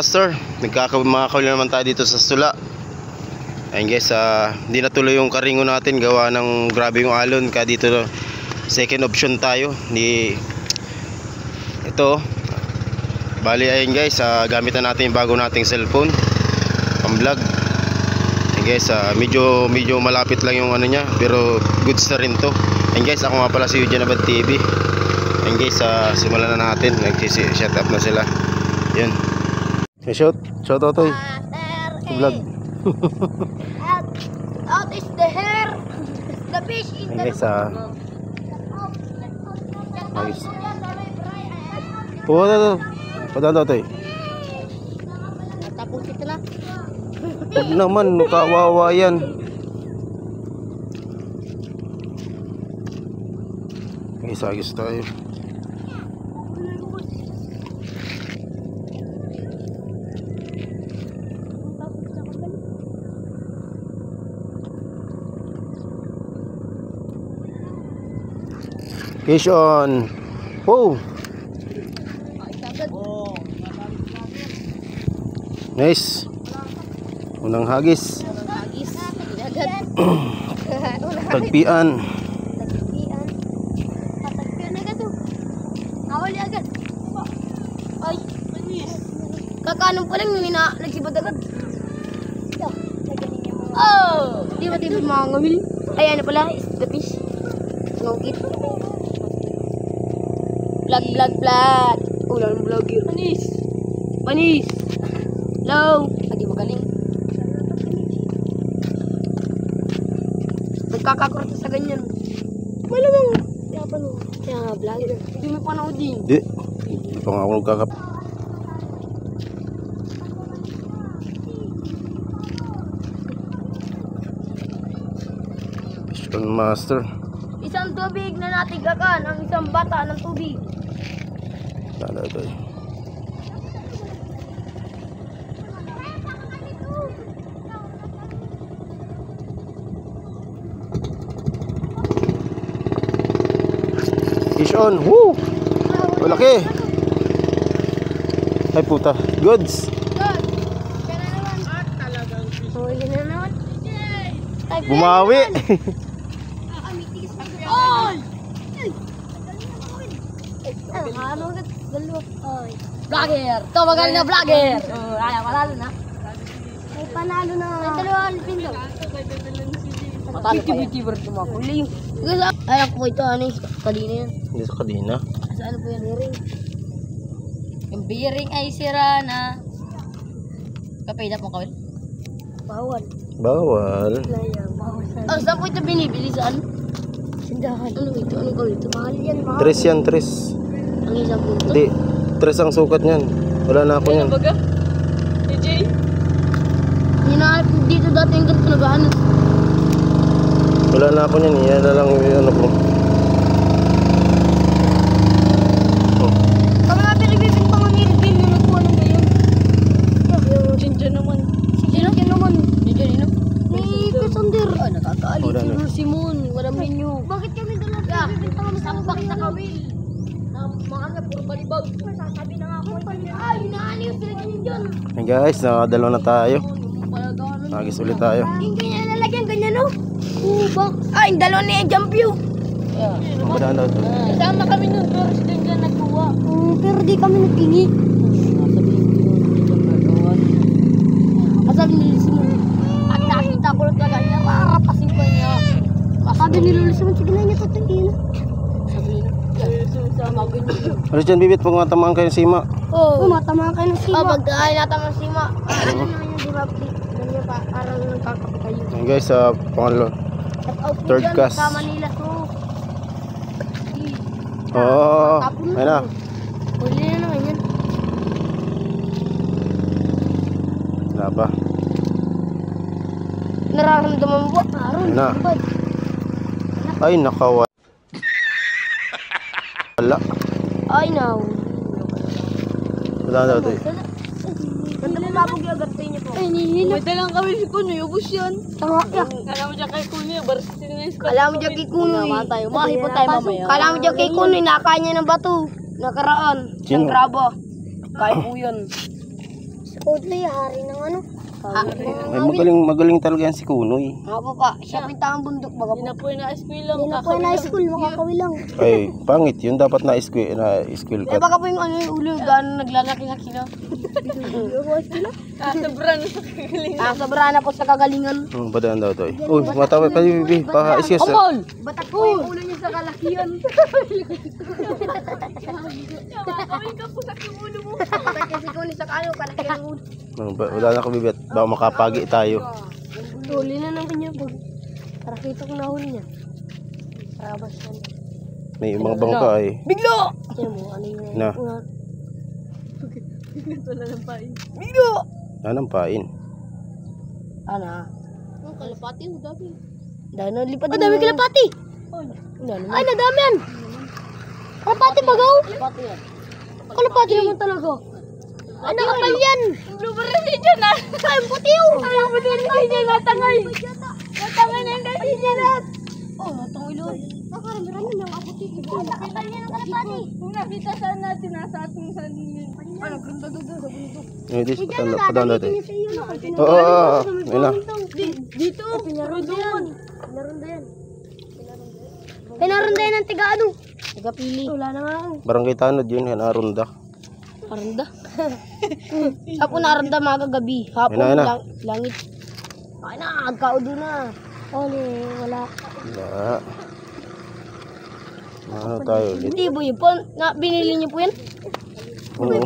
master, nagkakamakaw naman tayo dito sa Sula. Ayun guys, hindi natuloy yung karingo natin gawa ng grabe yung alon. Kaya dito second option tayo. Ito bali ayun guys, gamitan natin yung bago nating cellphone pang vlog. Ayun guys, medyo malapit lang yung ano nya, pero goods na rin to. Ayun guys, ako nga pala si Eugene Abad TV. Ayun guys, simulan na natin. Nag-set up na sila. Yun. Shout out to vlog. Out is the hair. The fish in the guys, nice. Pada to. Tapos kita na. Huwag naman, kawawa yan. Isagis tayo. Fish on. Oh. Nice. Unang hagis. Tagpian. Tagpian agad to. Nawali agad. Ay, kakanon pa lang nagsibad agad. Oh, di ba mga ngawil? Ay, ano pala, is the fish. Ngawit. Vlog. Ulan vlogger. Panis. Hello. Adi magaling. Nagkakakurta sa ganyan. Malamang. Kaya pa no. Kaya nga vlogger. Hindi may panood din. Di. Ito nga ako nagkakap. Fishcon master. Isang tubig na natigakan ang isang bata ng tubig. Sana ito eh. Fish on. Woo! Malaki. Ay puta. Goods. Bumawi. Vlogger! Ito magaling na vlogger! Ay, panalo na. Ay, panalo na. Ay, dalawang pindo. Matalo pa yan. Bitibar tumakuling. Ay, ako ito, ano yung kadina yan? Hindi sa kadina. Saan po yan? Bearing. Yung bearing ay sira na. Kapay mo kawil? Bawal. Bawal. Oh, saan po ito binibili? Saan? Sindahan. Ano ito? Ano kawil ito? Mahal yan, mahal. Tres yan, tres. Ang isang punto? Hindi. Tres ang sukat niyan. Wala na ako yan. Baga? DJ? Hinahanap dito dati yung ganito nagahanap. Wala na ako yan. Yan na lang yung ano ko. Kami nga pinag-ibig pa mga nilibin yung nagkuha ng gayon. Yung Jinjan naman. Jinjan naman. Jinjan ino? Ni Kusander. Ah, nakakaalit si Simon. Walang menu. Bakit kami dalawa pinag-ibig pa kami sambak na kawil? Mga nga, puro balibag. Sasabi na nga ako. Ay, hinahanap yung sila Jinjan. Hey guys, nakadalaw na tayo. Nagis ulit tayo. Yung ganyan nalagyan, ganyan no? Bak. Ay, yung dalawa na yung jump you. Madaan daw ito. Kasama kami nun, pero si Jinjan nagkuha. Pero di kami nagpingi. Sabi ni Simon, at nakita ko lang kaganya, marapasin ko niya. Sabi ni Lulu Simon, sige na niya tatangin. Sabi niya, sama ko niya. Ano dyan, Bibit? Pag matamaan kayo ng sima. Oo, matamaan kayo ng sima. Oo, pag natamaan ng sima. Ano naman yung di ba? Ganyan pa, parang nagkakapi kayo. Hey guys, pangalo. Third cast. Sa Manila to. Oo. Ayun na. Huli na naman yan. Wala pa. Nararamdaman mo ba? Aron. Na. Ay, nakawala. Wala. Ay, no. Wala daw ito eh. Ganda mo babog yung agad niyo po. Ay, nihila. May dalang kami si Kunoy. Ubus yan. Tama ya. Kala mo dyan kay Kunoy. Barsitin na yung Kala mo dyan kay Kunoy. Mahipon tayo mamaya. Kala mo dyan kay Kunoy. Nakain niya ng bato. Nakaraan. Siyang grabo. Kain po yun. Kunoy, hari ng ano? Ay, magaling talaga yan si Kunoy. Ako pa, siya pintang bundok baga po. Hindi na po yung na-school lang. Hindi na po yung na-school, makakawi lang. Ay, pangit yun. Dapat na-skill Eh ka. baka po yung ano yung ulo, gano'n naglalaki-laki na. Sobra na po sa kagalingan. Badaan daw to eh. Uy, matawag kayo, Bibi. Baka excuse. Kamal! Batak po yung ulo niya sa kalakihan. Kawin ka po sa ulo mo. Batak kasi ko ni sa kano, kalakihan mo. Wala na ko, Bibi. At baka makapagi tayo. Huli na ng kanya po. Para kita ko nahuli niya. Sarabas yan. May mga bangka eh. Biglo! Yan mo, ano yung... Na. Wala ng pain. Biglo! Anong pain? Ana? Ang kalapati mo, dami. Dami lipat. Oh, dami kalapati! Ay, nadami yan! Kalapati bagaw? Kalapati yan. Kalapati naman talaga. Ay, nakapal yan! Blueberry rin dyan ah! Ay, ang putiw! Ay, ang putiw rin dyan, natangay! Natangay na yung dasi dyan ah! Oh, natangay lang. Nakarami-rami na ang aputi. Nakapal yan ang kalapati. Kung nakita saan natin, nasa ating saan yun. Ano, ganda doon sa bundok. Padaan natin. Oo. Ayun na. Dito, pinaronda yan. Pinaronda yan. Pinaronda yan ang tiga ano? Tiga pili. Wala na nga. Barangay Tanod yun. Yan, Arunda. Arunda? Hapon naronda mga gabi. Hapon langit. Ay na, agkaudo na. Wala. Wala. Ano tayo ulit? Hindi po yun po. Binili niyo po yan? Oo.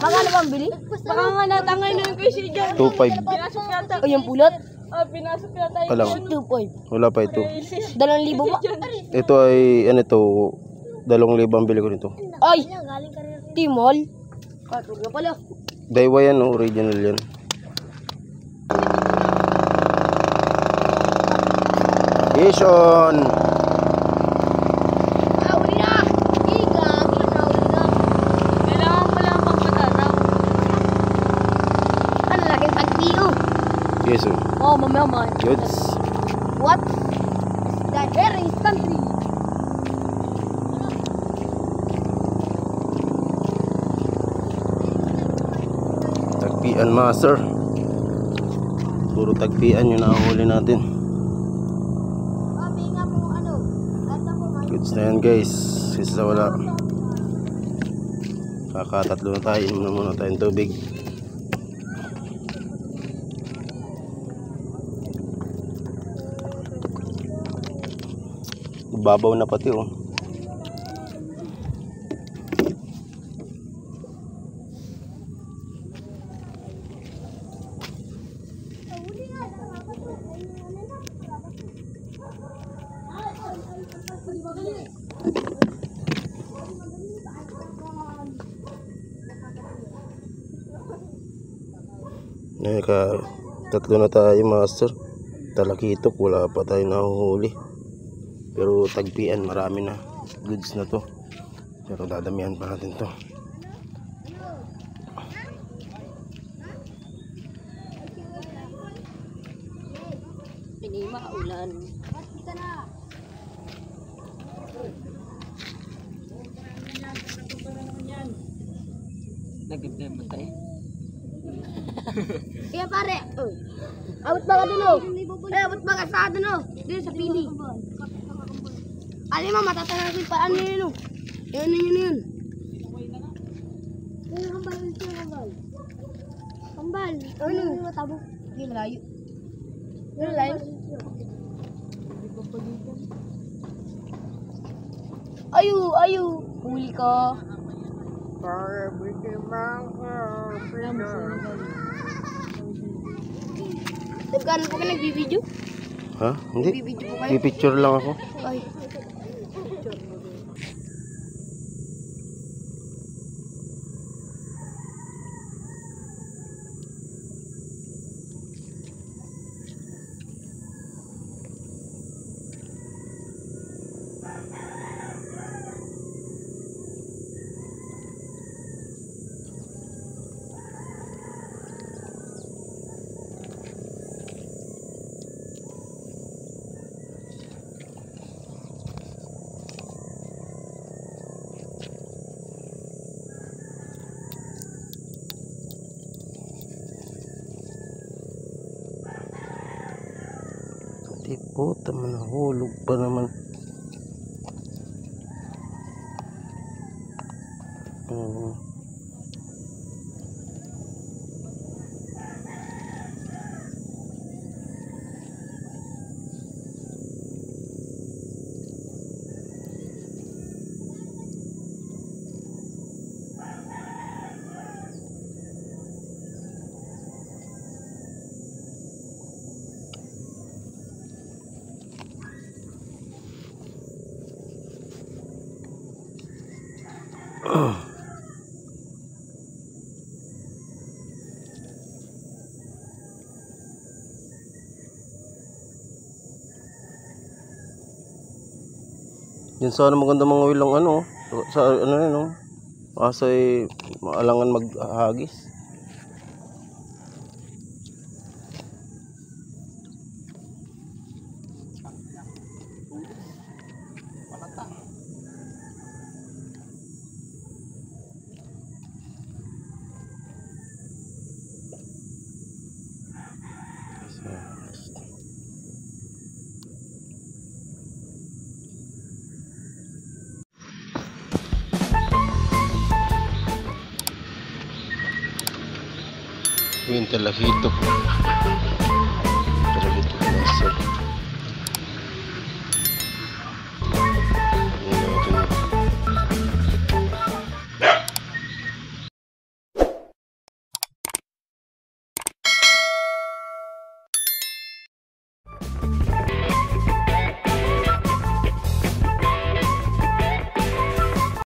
Magkano ba ang bili? Baka nga natangay na yung kasi dyan. 2.5. Pinasok yata. O yung pulot? Pinasok yata yung Alam. 2.5. Wala pa ito. 2,000 ba? Ito ay, ano ito, 2,000 ang bili ko nito. Ay! Timol? Katog na pala. Daiwa yan, no? Original yan. Ison! Huli na! Iga! Huli na! Kailangan pala ang pagpatanaw. Ano laki pagpiyo? Yes, oh. Oh, mamaman. Goods. What? That here is country. Tagpian, master. Puro tagpian yung nakahuli natin. Sabi nga po ano, ganda po man. Goods na yan, guys. Isa wala. Kakatatlo na tayo. Inom na muna tayong tubig. Babaw na pati, oh. Tatlo na tayo, master. Talakitok, wala pa tayo nahuhuli. Pero tagpian, marami na. Goods na to. Pero dadamihan pa natin to. Hindi maulan. Nagigday mo tayo. Kaya pare, abot ba ka dun o? Abot ba ka sa dun o? Dito sa pili. Alim mo, matatanasin pa ano yun o? Yan yun. Ano kambal? Kambal? Ano yung matabo? Yung layo. Yung layo? Ayu. Huli ka. Nagkano po ka nagbibideo? Ha? Hindi. Nagbibideo po kayo? Pipicture lang ako. Ay. Ay, puta man, nahulog pa naman. Yan sana maganda mga ilang ano, sa ano yun, no? Kaso ay maalangan maghagis. Yun talahito.